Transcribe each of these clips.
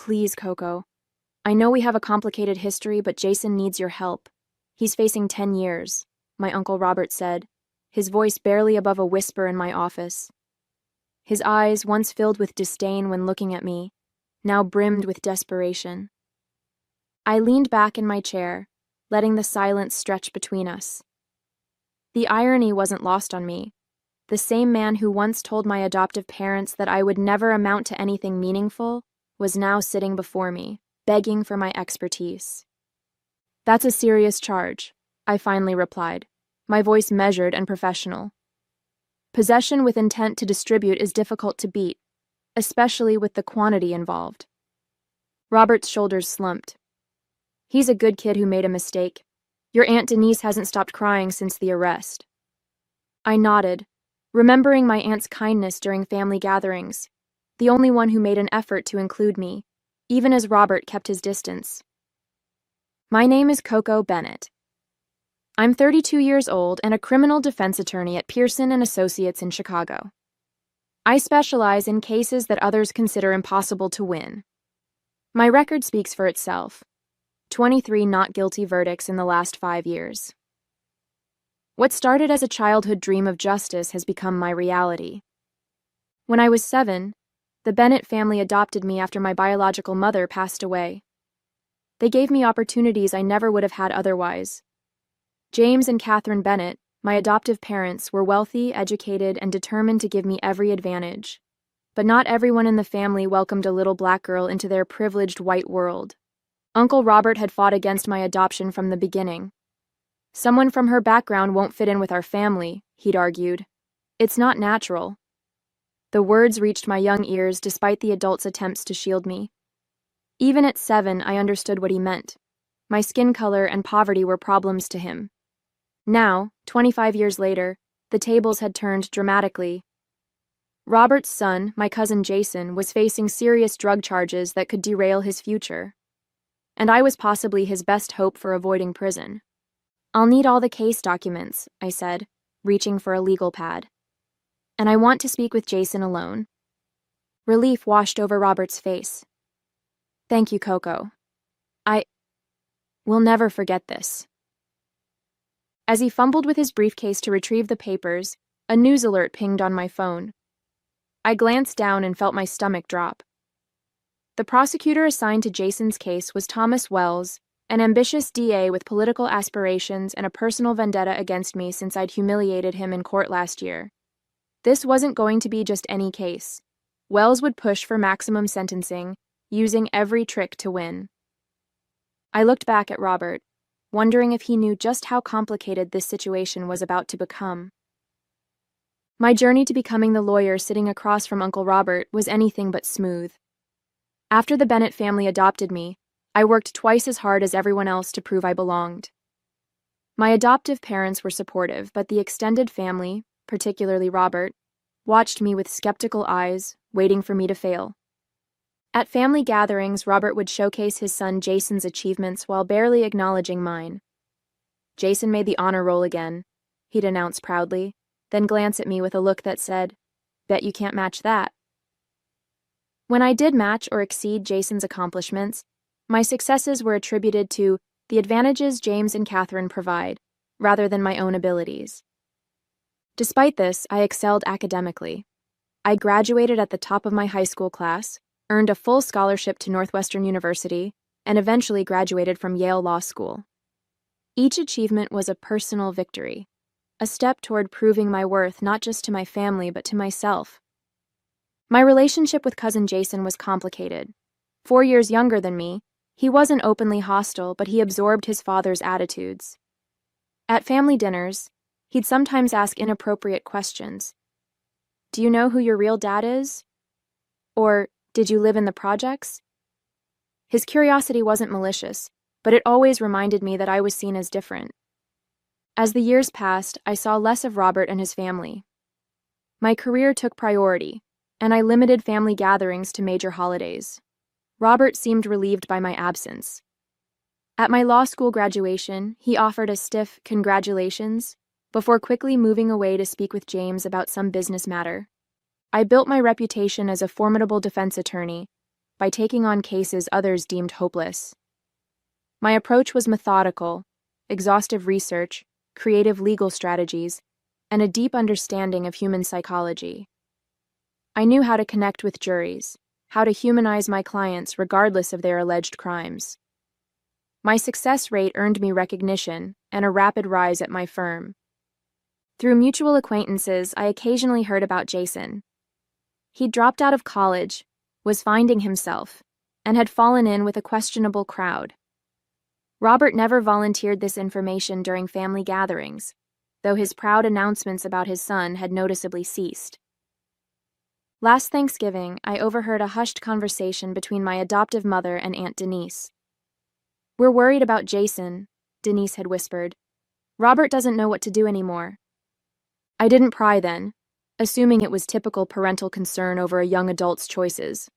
Please, Coco. I know we have a complicated history, but Jason needs your help. He's facing 10 years, my Uncle Robert said, his voice barely above a whisper in my office. His eyes, once filled with disdain when looking at me, now brimmed with desperation. I leaned back in my chair, letting the silence stretch between us. The irony wasn't lost on me. The same man who once told my adoptive parents that I would never amount to anything meaningful was now sitting before me, begging for my expertise. That's a serious charge, I finally replied, my voice measured and professional. Possession with intent to distribute is difficult to beat, especially with the quantity involved. Robert's shoulders slumped. He's a good kid who made a mistake. Your Aunt Denise hasn't stopped crying since the arrest. I nodded, remembering my aunt's kindness during family gatherings, the only one who made an effort to include me, even as Robert kept his distance. My name is Coco Bennett. I'm 32 years old and a criminal defense attorney at Pearson & Associates in Chicago. I specialize in cases that others consider impossible to win. My record speaks for itself. 23 not guilty verdicts in the last 5 years. What started as a childhood dream of justice has become my reality. When I was 7, the Bennett family adopted me after my biological mother passed away. They gave me opportunities I never would have had otherwise. James and Catherine Bennett, my adoptive parents, were wealthy, educated, and determined to give me every advantage. But not everyone in the family welcomed a little black girl into their privileged white world. Uncle Robert had fought against my adoption from the beginning. Someone from her background won't fit in with our family, he'd argued. It's not natural. The words reached my young ears despite the adults' attempts to shield me. Even at 7, I understood what he meant. My skin color and poverty were problems to him. Now, 25 years later, the tables had turned dramatically. Robert's son, my cousin Jason, was facing serious drug charges that could derail his future. And I was possibly his best hope for avoiding prison. I'll need all the case documents, I said, reaching for a legal pad. And I want to speak with Jason alone. Relief washed over Robert's face. Thank you, Coco. We'll never forget this. As he fumbled with his briefcase to retrieve the papers, a news alert pinged on my phone. I glanced down and felt my stomach drop. The prosecutor assigned to Jason's case was Thomas Wells, an ambitious DA with political aspirations and a personal vendetta against me since I'd humiliated him in court last year. This wasn't going to be just any case. Wells would push for maximum sentencing, using every trick to win. I looked back at Robert, wondering if he knew just how complicated this situation was about to become. My journey to becoming the lawyer sitting across from Uncle Robert was anything but smooth. After the Bennett family adopted me, I worked twice as hard as everyone else to prove I belonged. My adoptive parents were supportive, but the extended family, particularly Robert, watched me with skeptical eyes, waiting for me to fail. At family gatherings, Robert would showcase his son Jason's achievements while barely acknowledging mine. Jason made the honor roll again, he'd announce proudly, then glance at me with a look that said, "Bet you can't match that." When I did match or exceed Jason's accomplishments, my successes were attributed to the advantages James and Catherine provide, rather than my own abilities. Despite this, I excelled academically. I graduated at the top of my high school class, earned a full scholarship to Northwestern University, and eventually graduated from Yale Law School. Each achievement was a personal victory, a step toward proving my worth not just to my family but to myself. My relationship with cousin Jason was complicated. 4 years younger than me, he wasn't openly hostile, but he absorbed his father's attitudes. At family dinners, he'd sometimes ask inappropriate questions. "Do you know who your real dad is?" Or, "Did you live in the projects?" His curiosity wasn't malicious, but it always reminded me that I was seen as different. As the years passed, I saw less of Robert and his family. My career took priority, and I limited family gatherings to major holidays. Robert seemed relieved by my absence. At my law school graduation, he offered a stiff "congratulations" before quickly moving away to speak with James about some business matter. I built my reputation as a formidable defense attorney, by taking on cases others deemed hopeless. My approach was methodical, exhaustive research, creative legal strategies, and a deep understanding of human psychology. I knew how to connect with juries, how to humanize my clients regardless of their alleged crimes. My success rate earned me recognition and a rapid rise at my firm. Through mutual acquaintances, I occasionally heard about Jason. He'd dropped out of college, was finding himself, and had fallen in with a questionable crowd. Robert never volunteered this information during family gatherings, though his proud announcements about his son had noticeably ceased. Last Thanksgiving, I overheard a hushed conversation between my adoptive mother and Aunt Denise. "We're worried about Jason," Denise had whispered. "Robert doesn't know what to do anymore." I didn't pry then, assuming it was typical parental concern over a young adult's choices.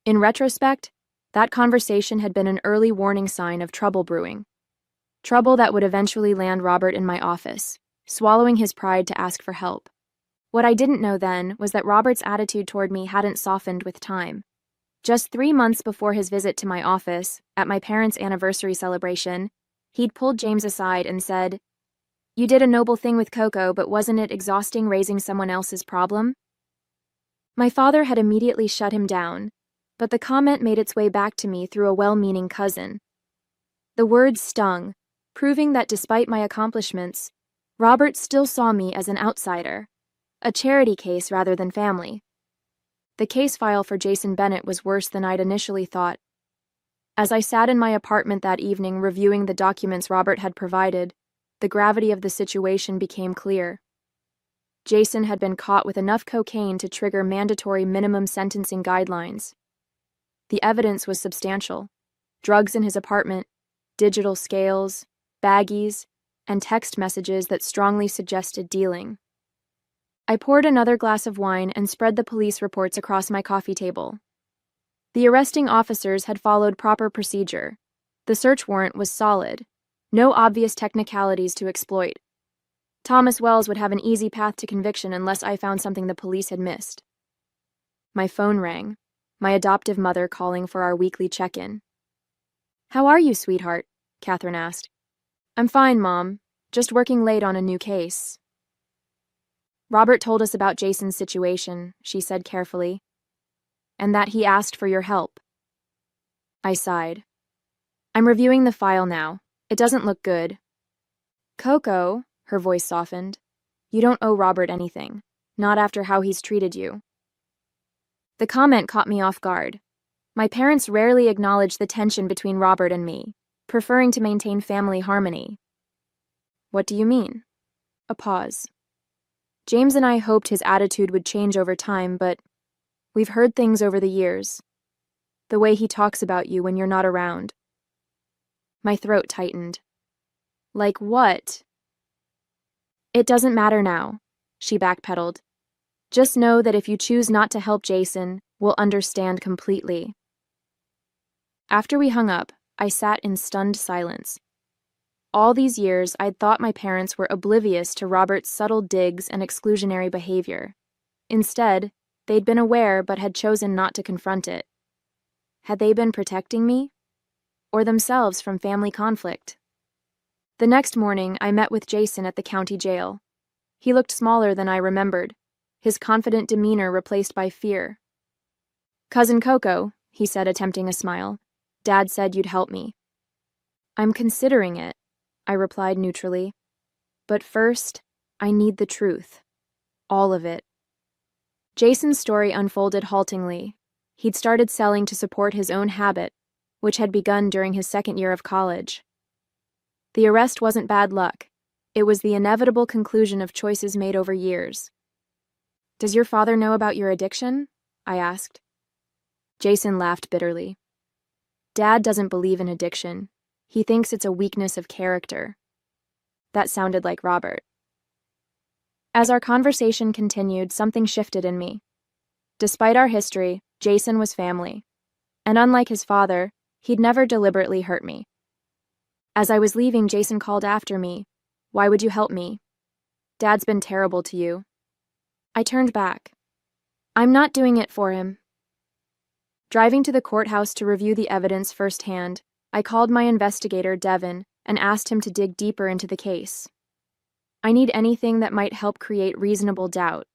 In retrospect, that conversation had been an early warning sign of trouble brewing. Trouble that would eventually land Robert in my office, swallowing his pride to ask for help. What I didn't know then was that Robert's attitude toward me hadn't softened with time. Just 3 months before his visit to my office, at my parents' anniversary celebration, he'd pulled James aside and said, "You did a noble thing with Coco, but wasn't it exhausting raising someone else's problem?" My father had immediately shut him down, but the comment made its way back to me through a well-meaning cousin. The words stung, proving that despite my accomplishments, Robert still saw me as an outsider, a charity case rather than family. The case file for Jason Bennett was worse than I'd initially thought. As I sat in my apartment that evening reviewing the documents Robert had provided, the gravity of the situation became clear. Jason had been caught with enough cocaine to trigger mandatory minimum sentencing guidelines. The evidence was substantial: drugs in his apartment, digital scales, baggies, and text messages that strongly suggested dealing. I poured another glass of wine and spread the police reports across my coffee table. The arresting officers had followed proper procedure. The search warrant was solid. No obvious technicalities to exploit. Thomas Wells would have an easy path to conviction unless I found something the police had missed. My phone rang, my adoptive mother calling for our weekly check-in. "How are you, sweetheart?" Catherine asked. "I'm fine, Mom. Just working late on a new case." "Robert told us about Jason's situation," she said carefully, "and that he asked for your help." I sighed. "I'm reviewing the file now. It doesn't look good." "Coco," her voice softened, "you don't owe Robert anything. Not after how he's treated you." The comment caught me off guard. My parents rarely acknowledged the tension between Robert and me, preferring to maintain family harmony. "What do you mean?" A pause. "James and I hoped his attitude would change over time, but we've heard things over the years. The way he talks about you when you're not around." My throat tightened. "Like what?" "It doesn't matter now," she backpedaled. "Just know that if you choose not to help Jason, we'll understand completely." After we hung up, I sat in stunned silence. All these years, I'd thought my parents were oblivious to Robert's subtle digs and exclusionary behavior. Instead, they'd been aware but had chosen not to confront it. Had they been protecting me? Or themselves from family conflict? The next morning, I met with Jason at the county jail. He looked smaller than I remembered, his confident demeanor replaced by fear. "Cousin Coco," he said, attempting a smile, "Dad said you'd help me." "I'm considering it," I replied neutrally. "But first, I need the truth. All of it." Jason's story unfolded haltingly. He'd started selling to support his own habit, which had begun during his second year of college. The arrest wasn't bad luck. It was the inevitable conclusion of choices made over years. "Does your father know about your addiction?" I asked. Jason laughed bitterly. "Dad doesn't believe in addiction. He thinks it's a weakness of character." That sounded like Robert. As our conversation continued, something shifted in me. Despite our history, Jason was family. And unlike his father, he'd never deliberately hurt me. As I was leaving, Jason called after me. "Why would you help me? Dad's been terrible to you." I turned back. "I'm not doing it for him." Driving to the courthouse to review the evidence firsthand, I called my investigator, Devin, and asked him to dig deeper into the case. I need anything that might help create reasonable doubt.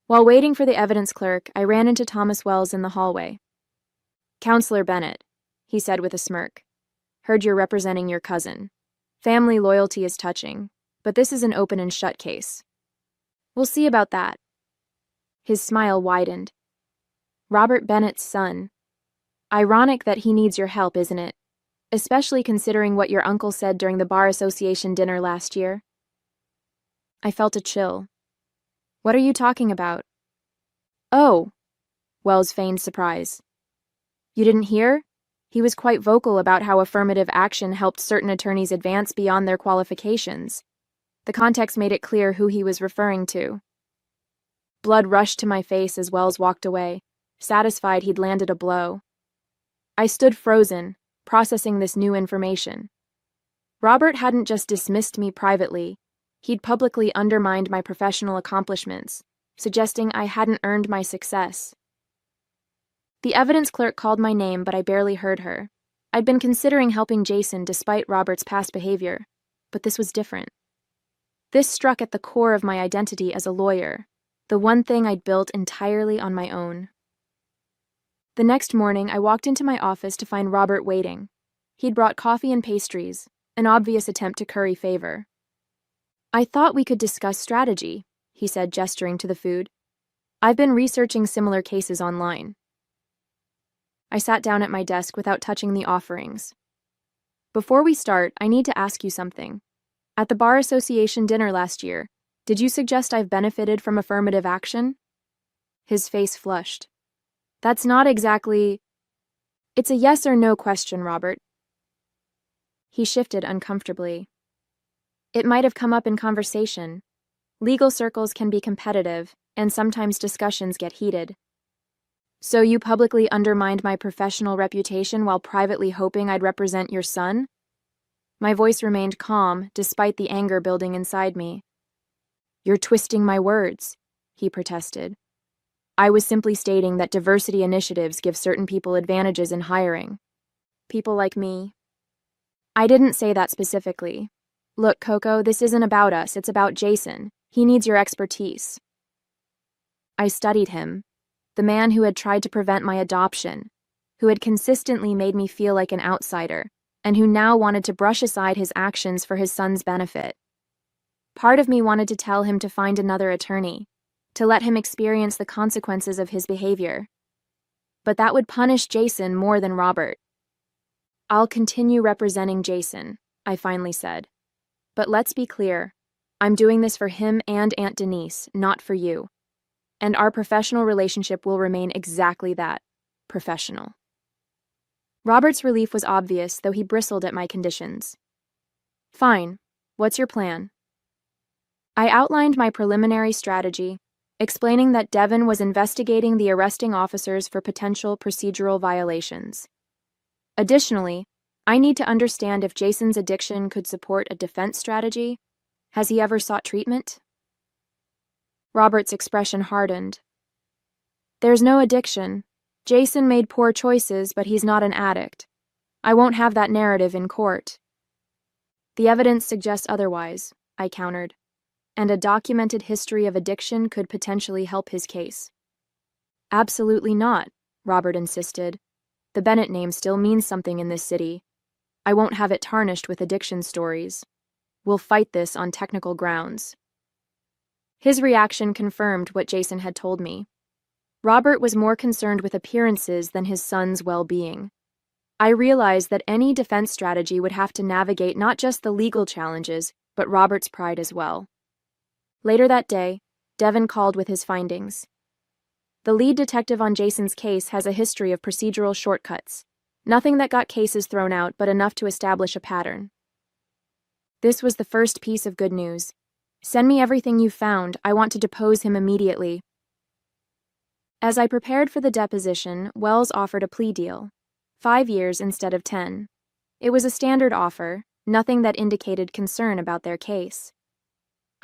While waiting for the evidence clerk, I ran into Thomas Wells in the hallway. "Counselor Bennett," he said with a smirk. "Heard you're representing your cousin. Family loyalty is touching, but this is an open and shut case. We'll see about that." His smile widened. "Robert Bennett's son. Ironic that he needs your help, isn't it? Especially considering what your uncle said during the Bar Association dinner last year." I felt a chill. "What are you talking about?" "Oh," Wells feigned surprise. "You didn't hear? He was quite vocal about how affirmative action helped certain attorneys advance beyond their qualifications. The context made it clear who he was referring to." Blood rushed to my face as Wells walked away, satisfied he'd landed a blow. I stood frozen, processing this new information. Robert hadn't just dismissed me privately, he'd publicly undermined my professional accomplishments, suggesting I hadn't earned my success. The evidence clerk called my name, but I barely heard her. I'd been considering helping Jason despite Robert's past behavior, but this was different. This struck at the core of my identity as a lawyer, the one thing I'd built entirely on my own. The next morning, I walked into my office to find Robert waiting. He'd brought coffee and pastries, an obvious attempt to curry favor. "I thought we could discuss strategy," he said, gesturing to the food. "I've been researching similar cases online." I sat down at my desk without touching the offerings. "Before we start, I need to ask you something. At the Bar Association dinner last year, did you suggest I've benefited from affirmative action?" His face flushed. "That's not exactly—" "It's a yes or no question, Robert." He shifted uncomfortably. "It might have come up in conversation. Legal circles can be competitive, and sometimes discussions get heated. So you publicly undermined my professional reputation while privately hoping I'd represent your son?" My voice remained calm, despite the anger building inside me. "You're twisting my words," he protested. "I was simply stating that diversity initiatives give certain people advantages in hiring. People like me." "I didn't say that specifically. Look, Coco, this isn't about us, it's about Jason. He needs your expertise." I studied him, the man who had tried to prevent my adoption, who had consistently made me feel like an outsider, and who now wanted to brush aside his actions for his son's benefit. Part of me wanted to tell him to find another attorney, to let him experience the consequences of his behavior. But that would punish Jason more than Robert. "I'll continue representing Jason," I finally said. "But let's be clear, I'm doing this for him and Aunt Denise, not for you. And our professional relationship will remain exactly that, professional." Robert's relief was obvious, though he bristled at my conditions. "Fine. What's your plan?" I outlined my preliminary strategy, explaining that Devin was investigating the arresting officers for potential procedural violations. Additionally, I need to understand if Jason's addiction could support a defense strategy. Has he ever sought treatment? Robert's expression hardened. "There's no addiction. Jason made poor choices, but he's not an addict. I won't have that narrative in court." "The evidence suggests otherwise," I countered, "and a documented history of addiction could potentially help his case." "Absolutely not," Robert insisted. "The Bennett name still means something in this city. I won't have it tarnished with addiction stories. We'll fight this on technical grounds." His reaction confirmed what Jason had told me. Robert was more concerned with appearances than his son's well-being. I realized that any defense strategy would have to navigate not just the legal challenges, but Robert's pride as well. Later that day, Devin called with his findings. "The lead detective on Jason's case has a history of procedural shortcuts. Nothing that got cases thrown out, but enough to establish a pattern." This was the first piece of good news. "Send me everything you found. I want to depose him immediately." As I prepared for the deposition, Wells offered a plea deal. 5 years instead of 10. It was a standard offer, nothing that indicated concern about their case.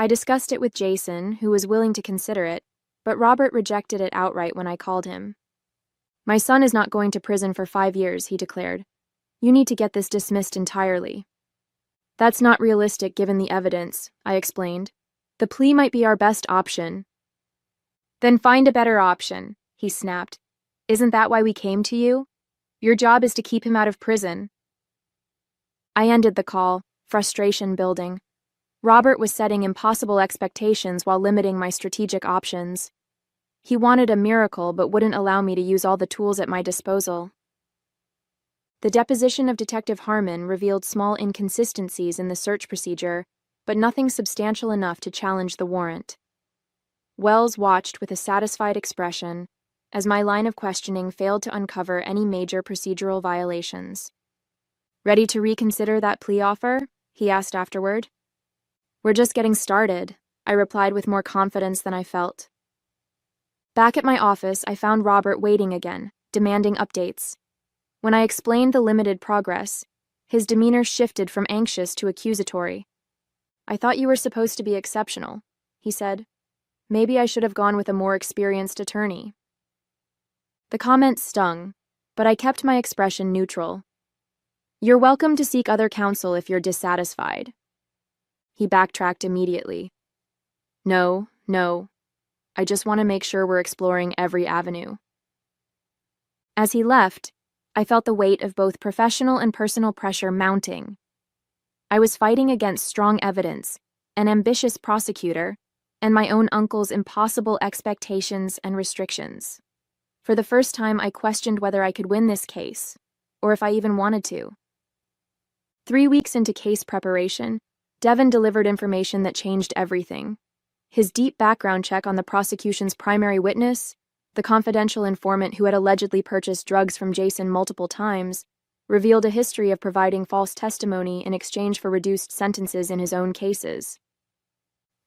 I discussed it with Jason, who was willing to consider it, but Robert rejected it outright when I called him. My son is not going to prison for 5 years, he declared. You need to get this dismissed entirely. That's not realistic given the evidence, I explained. The plea might be our best option. Then find a better option, he snapped. Isn't that why we came to you? Your job is to keep him out of prison. I ended the call, frustration building. Robert was setting impossible expectations while limiting my strategic options. He wanted a miracle but wouldn't allow me to use all the tools at my disposal. The deposition of Detective Harmon revealed small inconsistencies in the search procedure, but nothing substantial enough to challenge the warrant. Wells watched with a satisfied expression as my line of questioning failed to uncover any major procedural violations. Ready to reconsider that plea offer? He asked afterward. We're just getting started, I replied with more confidence than I felt. Back at my office, I found Robert waiting again, demanding updates. When I explained the limited progress, his demeanor shifted from anxious to accusatory. I thought you were supposed to be exceptional, he said. Maybe I should have gone with a more experienced attorney. The comment stung, but I kept my expression neutral. You're welcome to seek other counsel if you're dissatisfied. He backtracked immediately. No. I just want to make sure we're exploring every avenue. As he left, I felt the weight of both professional and personal pressure mounting. I was fighting against strong evidence, an ambitious prosecutor, and my own uncle's impossible expectations and restrictions. For the first time, I questioned whether I could win this case, or if I even wanted to. 3 weeks into case preparation, Devon delivered information that changed everything. His deep background check on the prosecution's primary witness, the confidential informant who had allegedly purchased drugs from Jason multiple times, revealed a history of providing false testimony in exchange for reduced sentences in his own cases.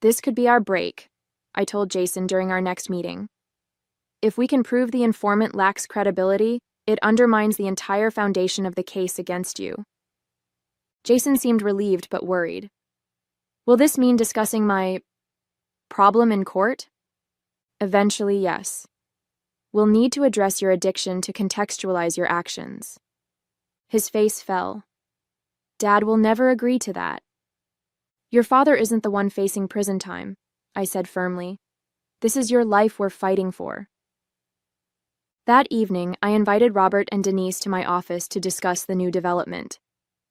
This could be our break, I told Jason during our next meeting. If we can prove the informant lacks credibility, it undermines the entire foundation of the case against you. Jason seemed relieved but worried. Will this mean discussing my problem in court? Eventually, yes. We'll need to address your addiction to contextualize your actions. His face fell. Dad will never agree to that. Your father isn't the one facing prison time, I said firmly. This is your life we're fighting for. That evening, I invited Robert and Denise to my office to discuss the new development.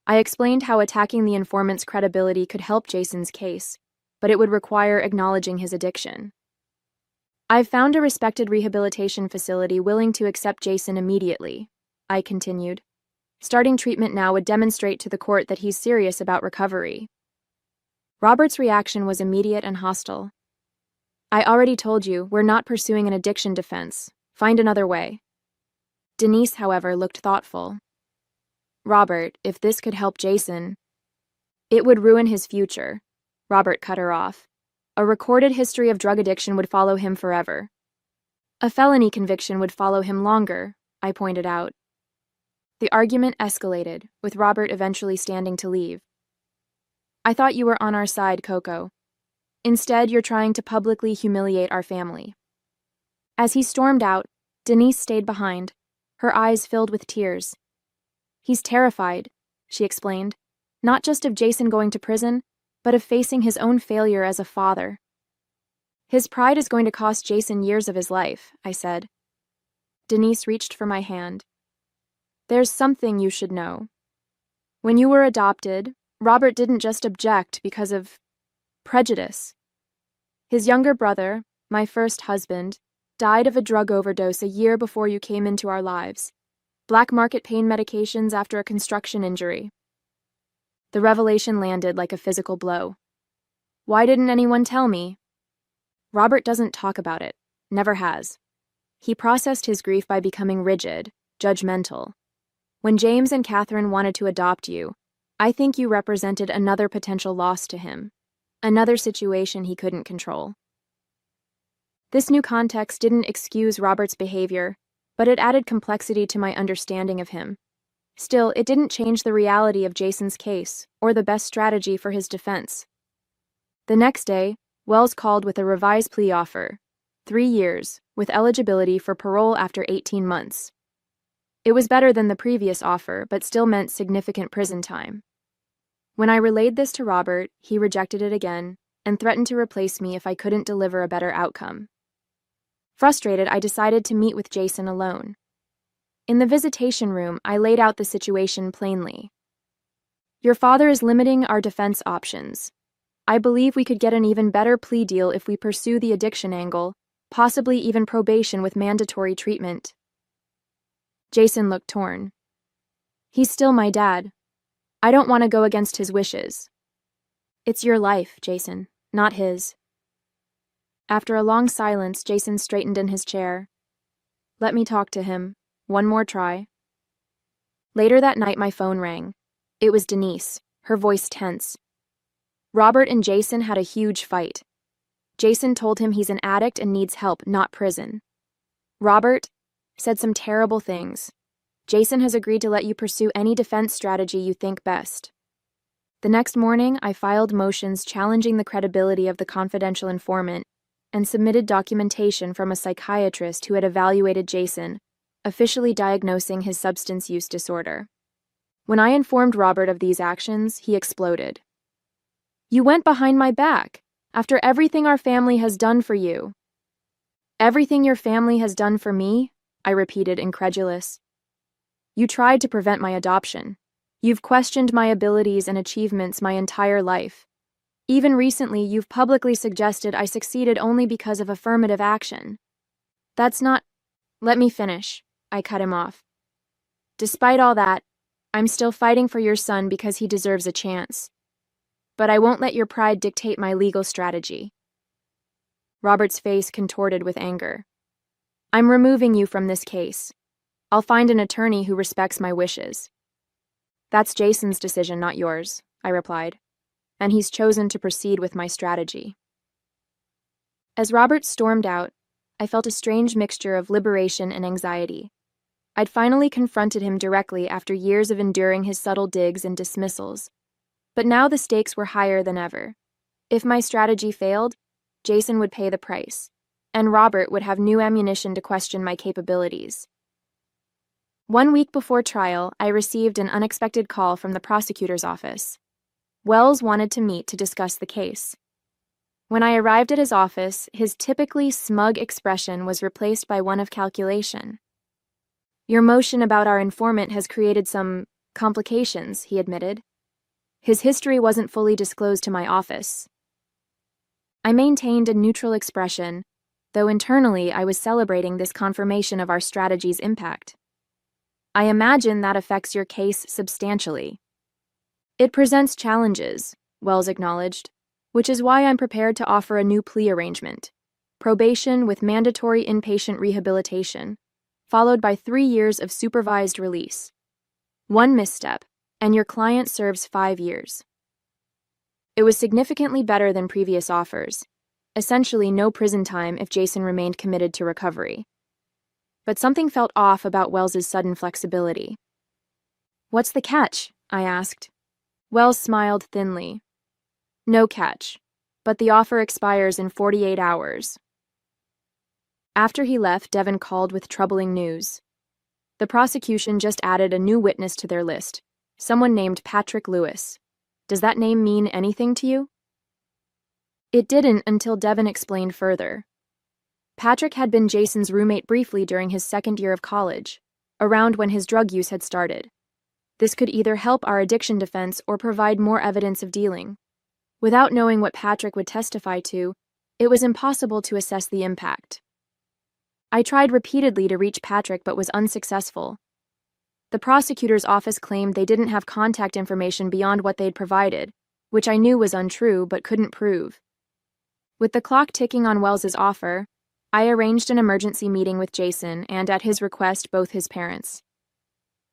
I explained how attacking the informant's credibility could help Jason's case, but it would require acknowledging his addiction. I've found a respected rehabilitation facility willing to accept Jason immediately, I continued. Starting treatment now would demonstrate to the court that he's serious about recovery. Robert's reaction was immediate and hostile. I already told you, we're not pursuing an addiction defense. Find another way. Denise, however, looked thoughtful. Robert, if this could help Jason... It would ruin his future, Robert cut her off. A recorded history of drug addiction would follow him forever. A felony conviction would follow him longer, I pointed out. The argument escalated, with Robert eventually standing to leave. I thought you were on our side, Coco. Instead, you're trying to publicly humiliate our family. As he stormed out, Denise stayed behind, her eyes filled with tears. He's terrified, she explained, not just of Jason going to prison, but of facing his own failure as a father. His pride is going to cost Jason years of his life, I said. Denise reached for my hand. There's something you should know. When you were adopted, Robert didn't just object because of prejudice. His younger brother, my first husband, died of a drug overdose a year before you came into our lives. Black market pain medications after a construction injury. The revelation landed like a physical blow. Why didn't anyone tell me? Robert doesn't talk about it, never has. He processed his grief by becoming rigid, judgmental. When James and Catherine wanted to adopt you, I think you represented another potential loss to him, another situation he couldn't control. This new context didn't excuse Robert's behavior, but it added complexity to my understanding of him. Still, it didn't change the reality of Jason's case, or the best strategy for his defense. The next day, Wells called with a revised plea offer, 3 years, with eligibility for parole after 18 months. It was better than the previous offer, but still meant significant prison time. When I relayed this to Robert, he rejected it again and threatened to replace me if I couldn't deliver a better outcome. Frustrated, I decided to meet with Jason alone. In the visitation room, I laid out the situation plainly. Your father is limiting our defense options. I believe we could get an even better plea deal if we pursue the addiction angle, possibly even probation with mandatory treatment. Jason looked torn. He's still my dad. I don't want to go against his wishes. It's your life, Jason, not his. After a long silence, Jason straightened in his chair. Let me talk to him. One more try. Later that night, my phone rang. It was Denise, her voice tense. Robert and Jason had a huge fight. Jason told him he's an addict and needs help, not prison. Robert said some terrible things. Jason has agreed to let you pursue any defense strategy you think best. The next morning, I filed motions challenging the credibility of the confidential informant and submitted documentation from a psychiatrist who had evaluated Jason, officially diagnosing his substance use disorder. When I informed Robert of these actions, he exploded. You went behind my back, after everything our family has done for you. Everything your family has done for me? I repeated, incredulous. You tried to prevent my adoption. You've questioned my abilities and achievements my entire life. Even recently, you've publicly suggested I succeeded only because of affirmative action. That's not... Let me finish. I cut him off. Despite all that, I'm still fighting for your son because he deserves a chance. But I won't let your pride dictate my legal strategy. Robert's face contorted with anger. I'm removing you from this case. I'll find an attorney who respects my wishes. That's Jason's decision, not yours, I replied, and he's chosen to proceed with my strategy. As Robert stormed out, I felt a strange mixture of liberation and anxiety. I'd finally confronted him directly after years of enduring his subtle digs and dismissals. But now the stakes were higher than ever. If my strategy failed, Jason would pay the price, and Robert would have new ammunition to question my capabilities. 1 week before trial, I received an unexpected call from the prosecutor's office. Wells wanted to meet to discuss the case. When I arrived at his office, his typically smug expression was replaced by one of calculation. Your motion about our informant has created some complications, he admitted. His history wasn't fully disclosed to my office. I maintained a neutral expression, though internally I was celebrating this confirmation of our strategy's impact. I imagine that affects your case substantially. It presents challenges, Wells acknowledged, which is why I'm prepared to offer a new plea arrangement: probation with mandatory inpatient rehabilitation, followed by 3 years of supervised release. One misstep, and your client serves 5 years. It was significantly better than previous offers, essentially no prison time if Jason remained committed to recovery. But something felt off about Wells's sudden flexibility. What's the catch? I asked. Wells smiled thinly. No catch, but the offer expires in 48 hours. After he left, Devin called with troubling news. The prosecution just added a new witness to their list, someone named Patrick Lewis. Does that name mean anything to you? It didn't until Devin explained further. Patrick had been Jason's roommate briefly during his second year of college, around when his drug use had started. This could either help our addiction defense or provide more evidence of dealing. Without knowing what Patrick would testify to, it was impossible to assess the impact. I tried repeatedly to reach Patrick but was unsuccessful. The prosecutor's office claimed they didn't have contact information beyond what they'd provided, which I knew was untrue but couldn't prove. With the clock ticking on Wells's offer, I arranged an emergency meeting with Jason and, at his request, both his parents.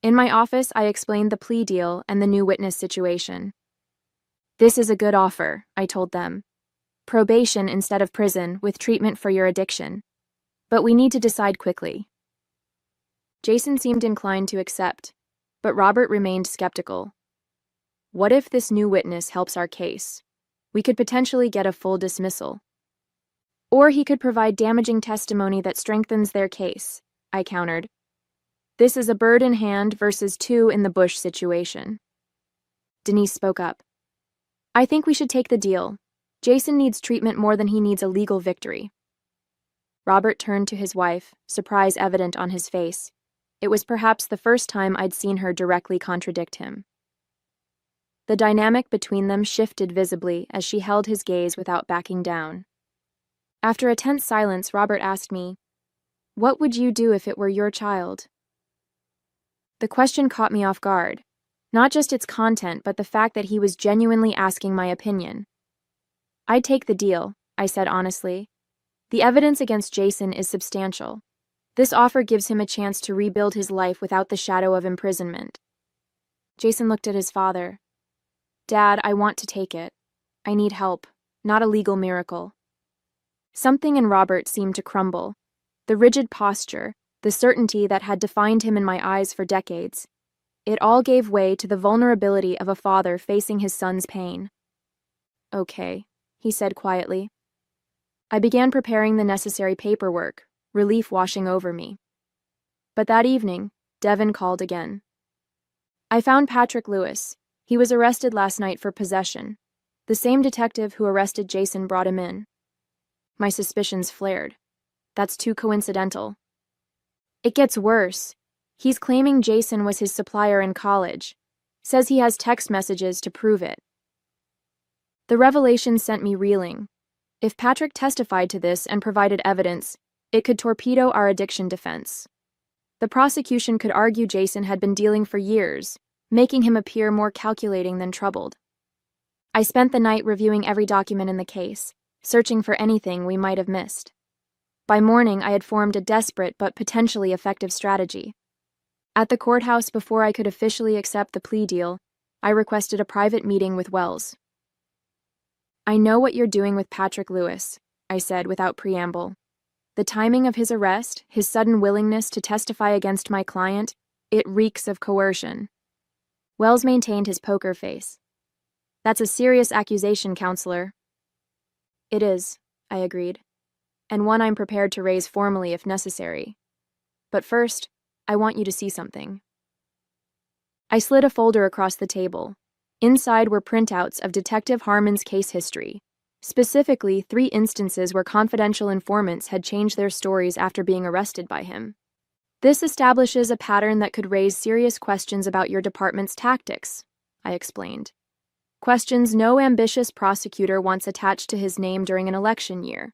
In my office, I explained the plea deal and the new witness situation. This is a good offer, I told them. Probation instead of prison, with treatment for your addiction. But we need to decide quickly. Jason seemed inclined to accept, but Robert remained skeptical. What if this new witness helps our case? We could potentially get a full dismissal. Or he could provide damaging testimony that strengthens their case, I countered. This is a bird in hand versus two in the bush situation. Denise spoke up. I think we should take the deal. Jason needs treatment more than he needs a legal victory. Robert turned to his wife, surprise evident on his face. It was perhaps the first time I'd seen her directly contradict him. The dynamic between them shifted visibly as she held his gaze without backing down. After a tense silence, Robert asked me, "What would you do if it were your child?" The question caught me off guard, not just its content, but the fact that he was genuinely asking my opinion. "I'd take the deal," I said honestly. "The evidence against Jason is substantial. This offer gives him a chance to rebuild his life without the shadow of imprisonment." Jason looked at his father. "Dad, I want to take it. I need help, not a legal miracle." Something in Robert seemed to crumble. The rigid posture, the certainty that had defined him in my eyes for decades. It all gave way to the vulnerability of a father facing his son's pain. "Okay," he said quietly. I began preparing the necessary paperwork, relief washing over me. But that evening, Devin called again. "I found Patrick Lewis. He was arrested last night for possession. The same detective who arrested Jason brought him in." My suspicions flared. That's too coincidental. It gets worse. He's claiming Jason was his supplier in college. Says he has text messages to prove it. The revelation sent me reeling. If Patrick testified to this and provided evidence, it could torpedo our addiction defense. The prosecution could argue Jason had been dealing for years, making him appear more calculating than troubled. I spent the night reviewing every document in the case, searching for anything we might have missed. By morning, I had formed a desperate but potentially effective strategy. At the courthouse, before I could officially accept the plea deal, I requested a private meeting with Wells. "I know what you're doing with Patrick Lewis," I said without preamble. "The timing of his arrest, his sudden willingness to testify against my client, it reeks of coercion." Wells maintained his poker face. "That's a serious accusation, counselor." "It is," I agreed, "and one I'm prepared to raise formally if necessary. But first, I want you to see something." I slid a folder across the table. Inside were printouts of Detective Harmon's case history, specifically 3 instances where confidential informants had changed their stories after being arrested by him. "This establishes a pattern that could raise serious questions about your department's tactics," I explained. "Questions no ambitious prosecutor wants attached to his name during an election year."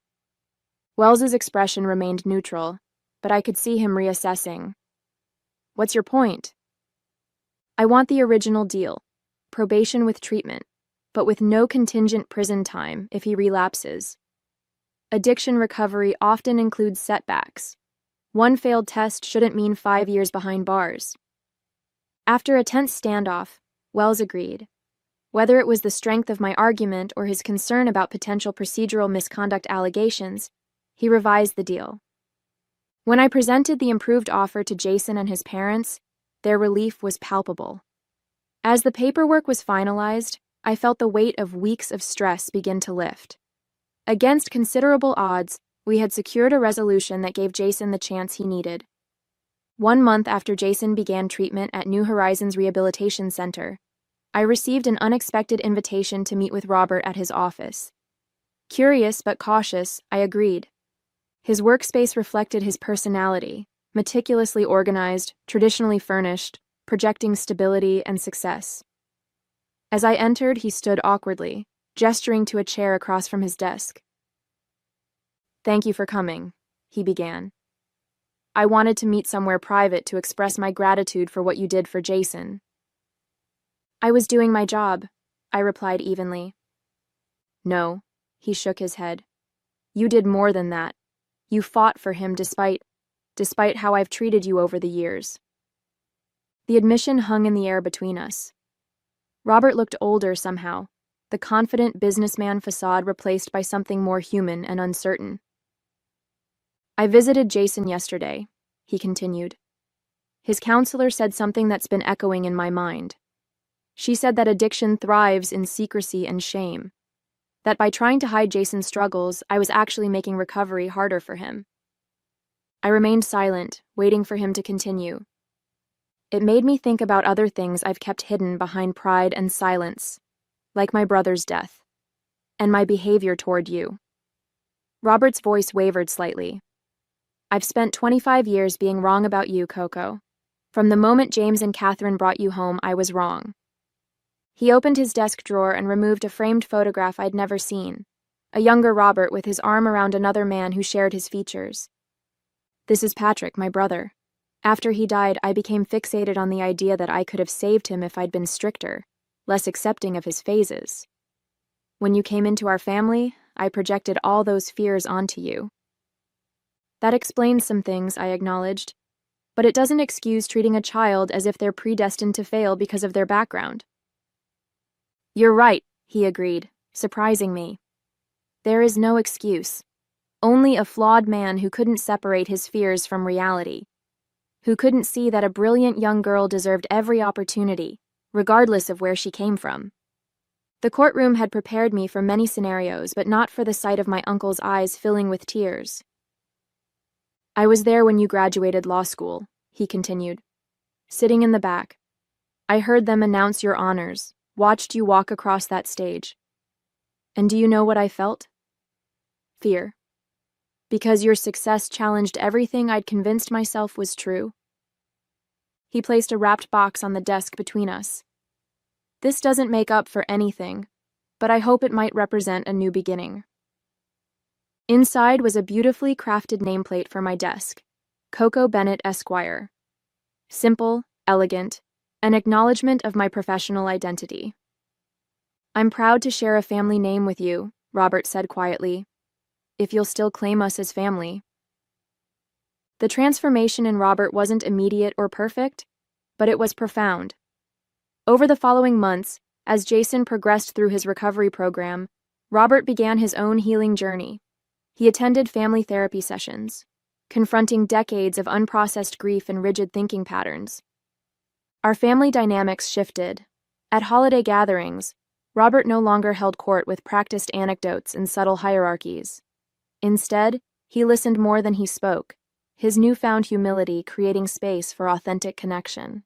Wells's expression remained neutral, but I could see him reassessing. "What's your point?" "I want the original deal, probation with treatment, but with no contingent prison time if he relapses. Addiction recovery often includes setbacks. One failed test shouldn't mean 5 years behind bars." After a tense standoff, Wells agreed. Whether it was the strength of my argument or his concern about potential procedural misconduct allegations, he revised the deal. When I presented the improved offer to Jason and his parents, their relief was palpable. As the paperwork was finalized, I felt the weight of weeks of stress begin to lift. Against considerable odds, we had secured a resolution that gave Jason the chance he needed. 1 month after Jason began treatment at New Horizons Rehabilitation Center, I received an unexpected invitation to meet with Robert at his office. Curious but cautious, I agreed. His workspace reflected his personality, meticulously organized, traditionally furnished, projecting stability and success. As I entered, he stood awkwardly, gesturing to a chair across from his desk. "Thank you for coming," he began. "I wanted to meet somewhere private to express my gratitude for what you did for Jason." "I was doing my job," I replied evenly. "No," he shook his head. "You did more than that. You fought for him despite how I've treated you over the years." The admission hung in the air between us. Robert looked older somehow, the confident businessman facade replaced by something more human and uncertain. "I visited Jason yesterday," he continued. "His counselor said something that's been echoing in my mind. She said that addiction thrives in secrecy and shame, that by trying to hide Jason's struggles, I was actually making recovery harder for him." I remained silent, waiting for him to continue. It made me think about other things I've kept hidden behind pride and silence, like my brother's death, and my behavior toward you. Robert's voice wavered slightly. I've spent 25 years being wrong about you, Coco. From the moment James and Catherine brought you home, I was wrong. He opened his desk drawer and removed a framed photograph I'd never seen, a younger Robert with his arm around another man who shared his features. This is Patrick, my brother. After he died, I became fixated on the idea that I could have saved him if I'd been stricter, less accepting of his phases. When you came into our family, I projected all those fears onto you. That explains some things, I acknowledged, but it doesn't excuse treating a child as if they're predestined to fail because of their background. You're right, he agreed, surprising me. There is no excuse. Only a flawed man who couldn't separate his fears from reality, who couldn't see that a brilliant young girl deserved every opportunity, regardless of where she came from. The courtroom had prepared me for many scenarios, but not for the sight of my uncle's eyes filling with tears. I was there when you graduated law school, he continued, sitting in the back. I heard them announce your honors, watched you walk across that stage. And do you know what I felt? Fear. Because your success challenged everything I'd convinced myself was true. He placed a wrapped box on the desk between us. This doesn't make up for anything, but I hope it might represent a new beginning. Inside was a beautifully crafted nameplate for my desk, Coco Bennett Esquire. Simple, elegant, an acknowledgement of my professional identity. I'm proud to share a family name with you, Robert said quietly, if you'll still claim us as family. The transformation in Robert wasn't immediate or perfect, but it was profound. Over the following months, as Jason progressed through his recovery program, Robert began his own healing journey. He attended family therapy sessions, confronting decades of unprocessed grief and rigid thinking patterns. Our family dynamics shifted. At holiday gatherings, Robert no longer held court with practiced anecdotes and subtle hierarchies. Instead, he listened more than he spoke, his newfound humility creating space for authentic connection.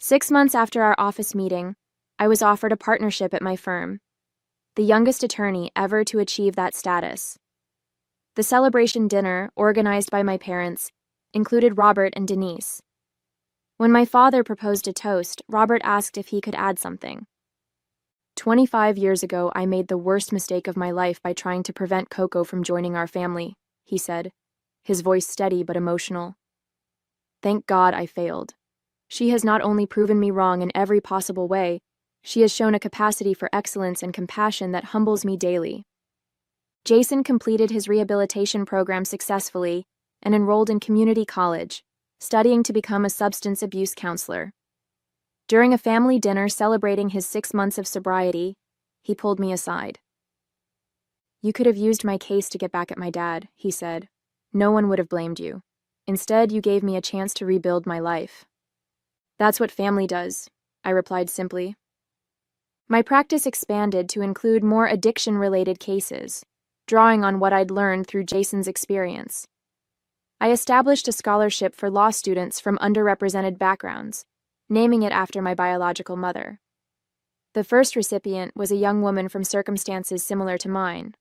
6 months after our office meeting, I was offered a partnership at my firm, the youngest attorney ever to achieve that status. The celebration dinner, organized by my parents, included Robert and Denise. When my father proposed a toast, Robert asked if he could add something. 25 years ago, I made the worst mistake of my life by trying to prevent Coco from joining our family, he said, his voice steady but emotional. Thank God I failed. She has not only proven me wrong in every possible way, she has shown a capacity for excellence and compassion that humbles me daily. Jason completed his rehabilitation program successfully and enrolled in community college, studying to become a substance abuse counselor. During a family dinner celebrating his 6 months of sobriety, he pulled me aside. You could have used my case to get back at my dad, he said. No one would have blamed you. Instead, you gave me a chance to rebuild my life. That's what family does, I replied simply. My practice expanded to include more addiction-related cases, drawing on what I'd learned through Jason's experience. I established a scholarship for law students from underrepresented backgrounds, naming it after my biological mother. The first recipient was a young woman from circumstances similar to mine,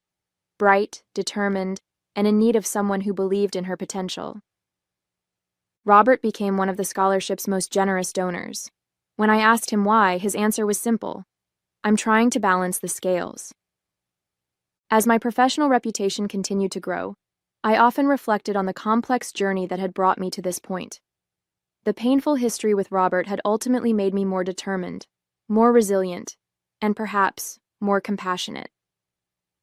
bright, determined, and in need of someone who believed in her potential. Robert became one of the scholarship's most generous donors. When I asked him why, his answer was simple. I'm trying to balance the scales. As my professional reputation continued to grow, I often reflected on the complex journey that had brought me to this point. The painful history with Robert had ultimately made me more determined, more resilient, and perhaps more compassionate.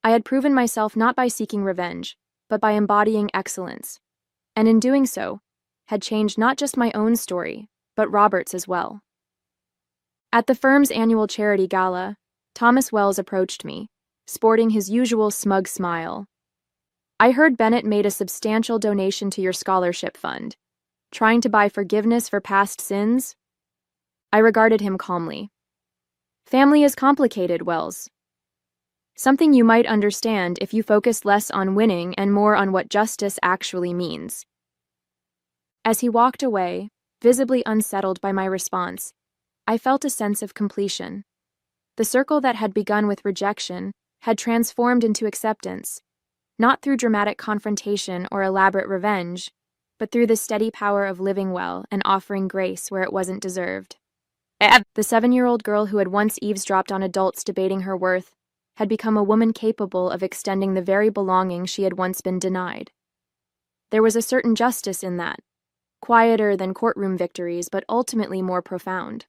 I had proven myself not by seeking revenge, but by embodying excellence, and in doing so, had changed not just my own story, but Robert's as well. At the firm's annual charity gala, Thomas Wells approached me, sporting his usual smug smile. I heard Bennett made a substantial donation to your scholarship fund, trying to buy forgiveness for past sins? I regarded him calmly. Family is complicated, Wells. Something you might understand if you focus less on winning and more on what justice actually means. As he walked away, Visibly unsettled by my response, I felt a sense of completion. The circle that had begun with rejection had transformed into acceptance, not through dramatic confrontation or elaborate revenge, but through the steady power of living well and offering grace where it wasn't deserved. The 7-year-old girl who had once eavesdropped on adults debating her worth had become a woman capable of extending the very belonging she had once been denied. There was a certain justice in that, quieter than courtroom victories, but ultimately more profound.